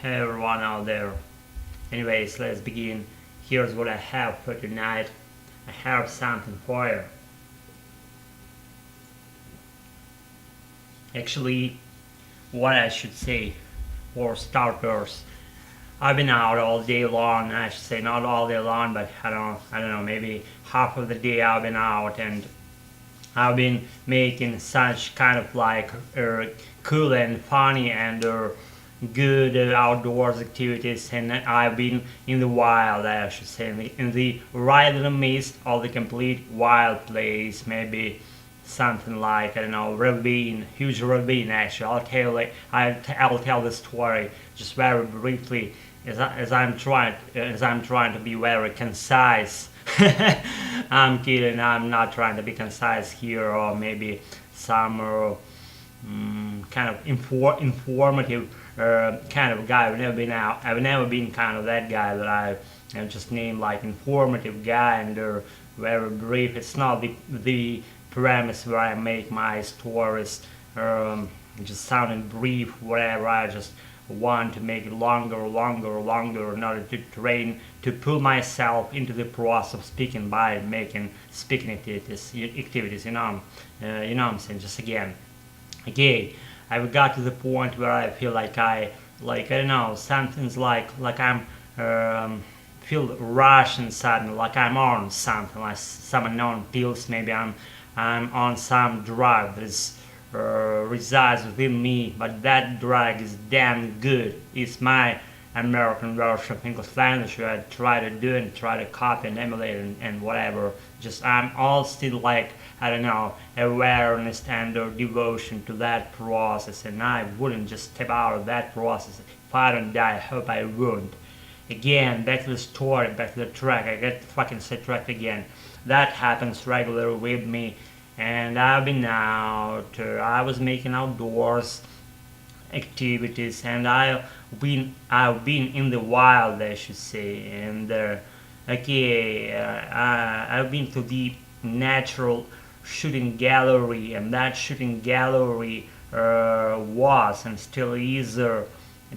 Hey everyone out there. Anyways, let's begin. Here's what I have for tonight. I have something for you. Actually, what I should say for starters, I've been out all day long. I should say not all day long, but I don't know, maybe half of the day I've been out and I've been making such kind of like cool and funny and good outdoors activities, and I've been in the wild, I should say, in the right in the midst of the complete wild place, maybe something like, I don't know, ravine, huge ravine. Actually, I'll tell the story just very briefly, as I'm trying to be very concise. I'm kidding. I'm not trying to be concise here, or maybe some kind of informative kind of guy. I've never been out. I've never been kind of that guy that I just named like informative guy and very brief. It's not the premise where I make my stories just sounding brief, whatever. I just want to make it longer in order to train, to pull myself into the process of speaking by making speaking activities. You know what I'm saying? Just again, okay. I've got to the point where I feel like I don't know, something's like I'm feel rush inside me, like I'm on something, like some unknown pills. Maybe I'm on some drug that is resides within me, but that drug is damn good. It's my American version of English language. I try to do and try to copy and emulate and whatever. Just I'm all still like, I don't know, awareness and or devotion to that process, and I wouldn't just step out of that process if I don't die. I hope I won't. Again, back to the story, back to the track. I get fucking sidetracked again. That happens regularly with me, and I've been out. I was making outdoors activities, and I've been in the wild, I should say, and I've been to the natural shooting gallery, and that shooting gallery was and still is at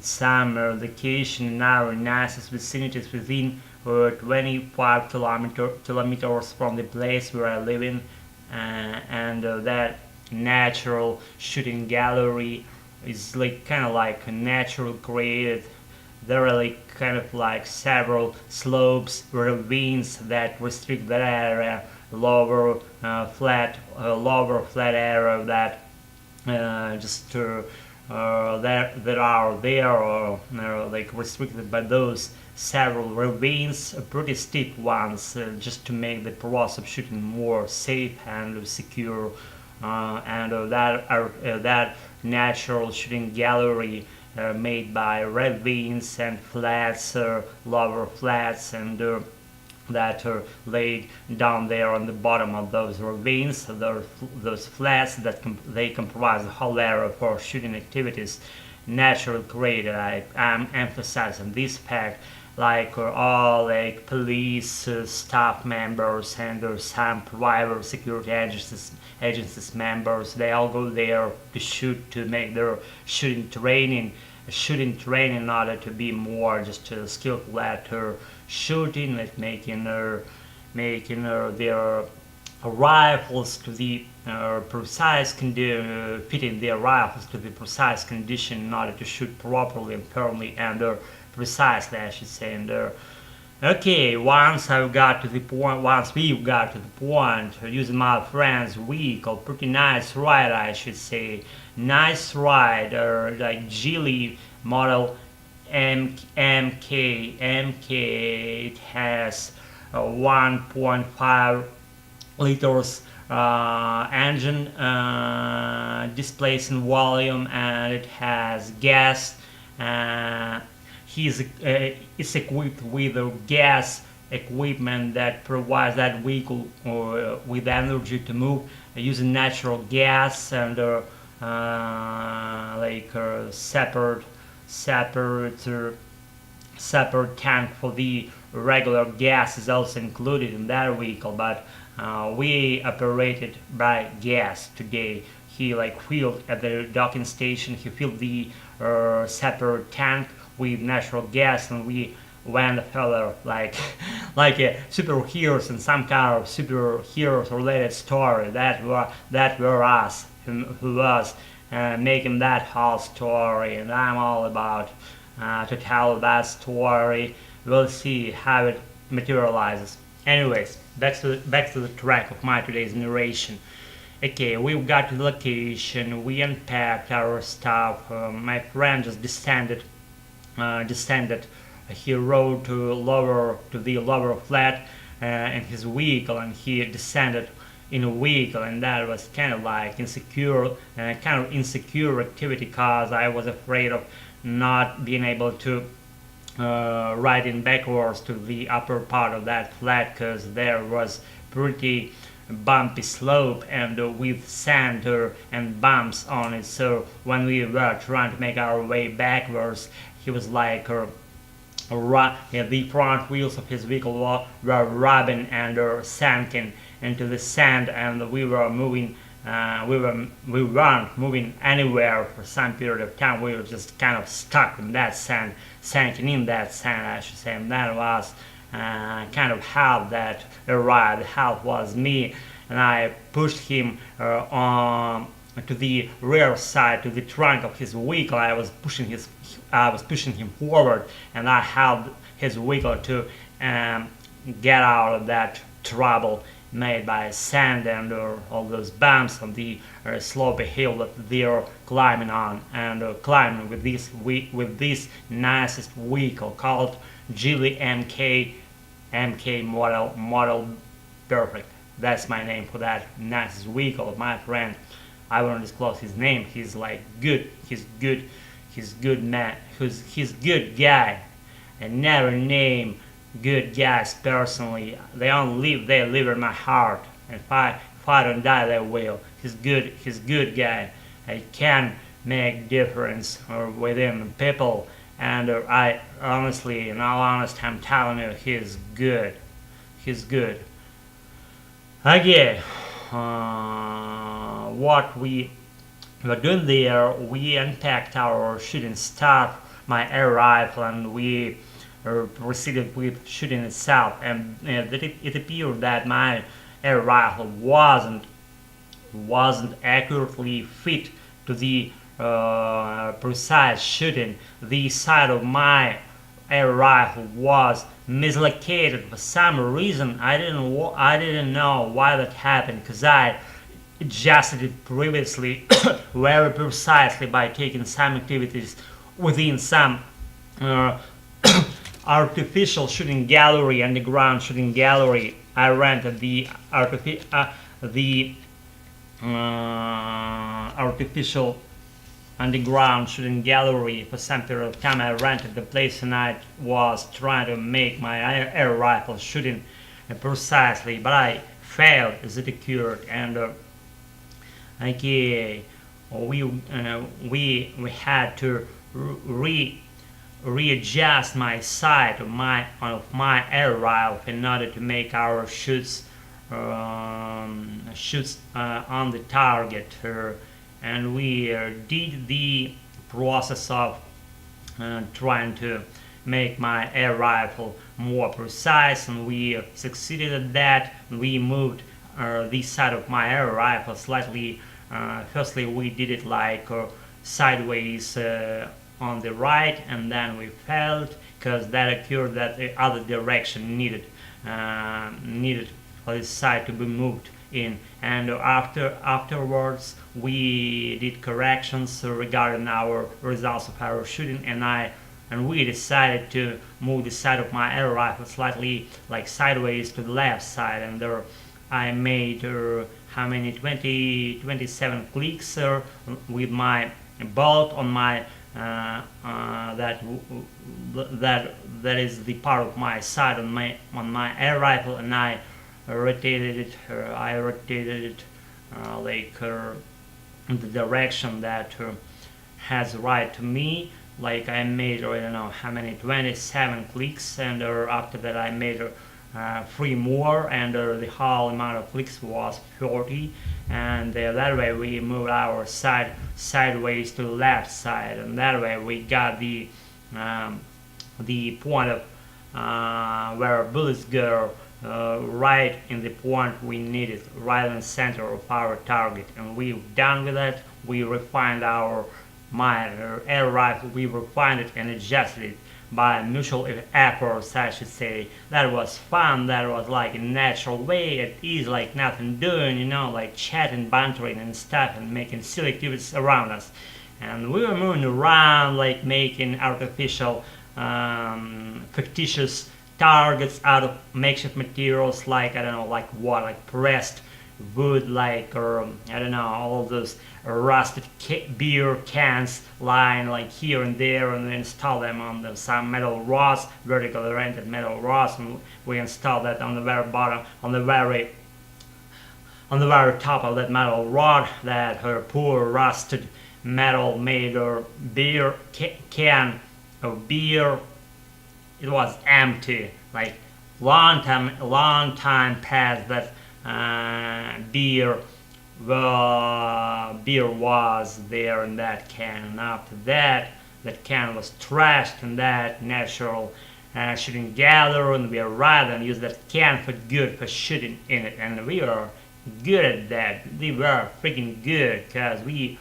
some location in our nicest vicinities within 25 kilometers from the place where I live in, and that natural shooting gallery is like kind of like a natural created. There are like kind of like several slopes, ravines that restrict that area, lower flat area that just that are there, or like restricted by those several ravines, pretty steep ones, just to make the process of shooting more safe and secure. And that natural shooting gallery made by ravines and flats, lower flats, and that are laid down there on the bottom of those ravines, those flats that they comprise the whole area for shooting activities, natural created. I'm emphasizing this fact, like all like police staff members and some private security agencies members, they all go there to shoot, to make their shooting training in order to be more just skillful at shooting, like making their rifles to the precise condition, fitting their rifles to the precise condition in order to shoot properly and firmly and precisely, I should say. And okay, once we got to the point, using my friend's vehicle, pretty nice ride, I should say, nice ride, like Geely model MK. It has 1.5 liters engine, displacing volume, and it has gas. It's equipped with a gas equipment that provides that vehicle with energy to move using natural gas, and separate tank for the regular gas is also included in that vehicle. But we operated by gas today. He like filled at the docking station. He filled the separate tank with natural gas, and we went further like like a superheroes in some kind of superheroes related story. That were us who was making that whole story, and I'm all about to tell that story. We'll see how it materializes. Anyways, back to the track of my today's narration. Okay, we got to the location. We unpacked our stuff. My friend just descended. He rode to the lower flat in his vehicle, and he descended in a vehicle, and that was kind of like insecure activity, cause I was afraid of not being able to ride in backwards to the upper part of that flat, cause there was pretty bumpy slope and with sand and bumps on it. So when we were trying to make our way backwards, he was like the front wheels of his vehicle were rubbing and sinking into the sand, and we were moving. We weren't moving anywhere for some period of time. We were just kind of stuck in that sand, sinking in that sand, I should say. And that was kind of how that arrived. How was me, and I pushed him on to the rear side, to the trunk of his vehicle. I was pushing him forward, and I held his vehicle to get out of that trouble made by sand and all those bumps on the slopy hill that they're climbing on, and climbing with this nicest vehicle called Geely MK model perfect. That's my name for that nicest vehicle of my friend. I won't disclose his name. He's like good. He's good man. He's good guy. I never name good guys personally. They live in my heart. And if I don't die, they will. He's good guy. I can make difference within people, and I honestly, in all honesty, I'm telling you, he's good. He's good. Okay, what we were doing there, we unpacked our shooting stuff, my air rifle, and we proceeded with shooting itself. And it appeared that my air rifle wasn't accurately fit to the precise shooting. The sight of my air rifle was mislocated for some reason. I didn't know why that happened, because I adjusted it previously very precisely by taking some activities within some artificial shooting gallery, underground shooting gallery. I rented the artificial underground shooting gallery for some period of time. I rented the place, and I was trying to make my air rifle shooting precisely, but I failed as it occurred. And okay, we had to readjust my sight of my air rifle in order to make our shoots on the target, and we did the process of trying to make my air rifle more precise, and we succeeded at that. We moved this side of my air rifle slightly. Firstly, we did it like sideways on the right, and then we failed because that occurred that the other direction needed for this side to be moved in. And afterwards we did corrections regarding our results of our shooting, and we decided to move the side of my air rifle slightly like sideways to the left side, and I made how many 27 clicks with my bolt on my that is the part of my side on my air rifle, and I rotated it like in the direction that has right to me. Like I made, I don't know how many, 27 clicks, and after that I made 3 more, and the whole amount of clicks was 40, and that way we moved our sideways to the left side, and that way we got the point of where bullets go right in the point we needed, right in the center of our target. And we done with that. We refined our air rifle. We refined it and adjusted it by mutual efforts, I should say. That was fun. That was like a natural way. It is like nothing doing, you know, like chatting, bantering and stuff, and making silly activities around us. And we were moving around, like making artificial fictitious targets out of makeshift materials, like, I don't know, like what, like pressed wood, like, or I don't know, all of those rusted beer cans lying like here and there, and we install them on some metal rods, vertically oriented metal rods, and we install that on the very bottom, on the very top of that metal rod, that her poor rusted metal made or beer can of beer. It was empty, like long time past that beer was there in that can, and after that can was trashed, and that natural shooting gather, and we arrived and used that can for good for shooting in it, and we were good at that. We were freaking good, because we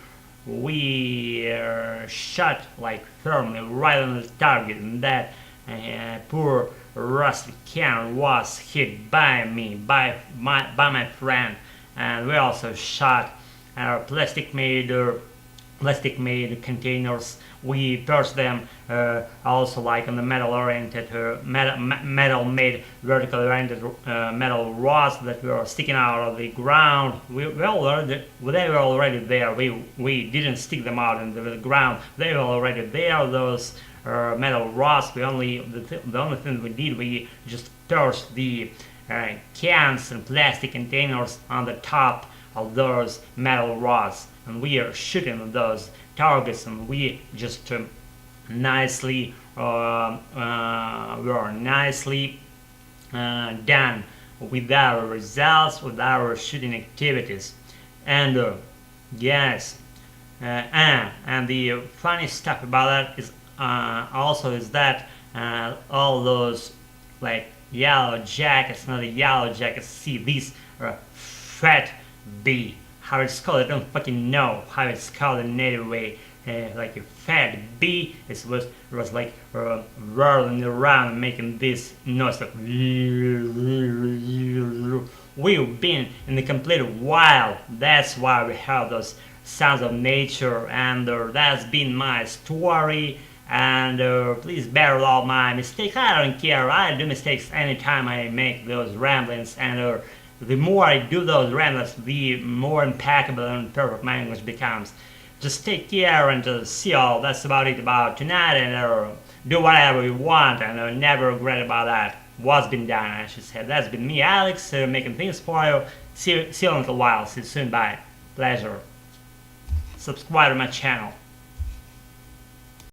shot like firmly right on the target, and that poor rusty can was hit by me, by my friend. And we also shot our plastic made containers. We burst them also like on the metal oriented metal made vertically oriented metal rods that were sticking out of the ground. They were already there. We didn't stick them out into the ground. They were already there, those metal rods. The only thing we did, we just burst the cans and plastic containers on the top of those metal rods, and we are shooting those targets, and we just nicely done with our results, with our shooting activities. And yes, and the funny stuff about that is also is that all those like yellow jackets, not the yellow jackets, see these fat bee, how it's called, I don't fucking know how it's called in native way, like a fat bee. It was like whirling around making this noise like we've been in the complete wild. That's why we have those sounds of nature, and that's been my story. And please bear with all my mistakes. I don't care. I do mistakes anytime I make those ramblings, and the more I do those ramblings, the more impeccable and perfect my English becomes. Just take care, and see y'all. That's about it about tonight, and do whatever you want, and never regret about that. What's been done, I should say. That's been me, Alex, making things for you. See you in a little while. See you soon. Bye. Pleasure. Subscribe to my channel.